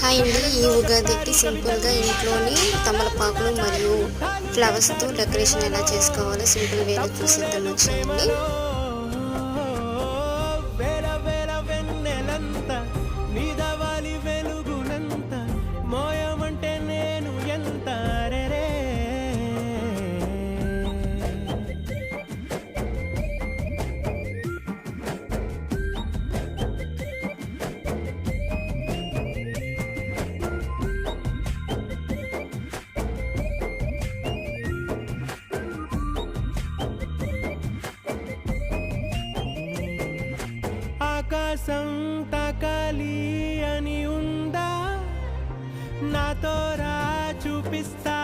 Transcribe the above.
Hi అండి. ఈ ఉగాదికి సింపుల్గా ఇంట్లోని తమలపాకులు మరియు ఫ్లవర్స్తో డెకరేషన్ ఎలా చేసుకోవాలో సింపుల్ వేలో చూసేద్దాం. వచ్చేయండి. ఆకాశం తాకాలి అని ఉందా, నాతో రా చూపిస్తా.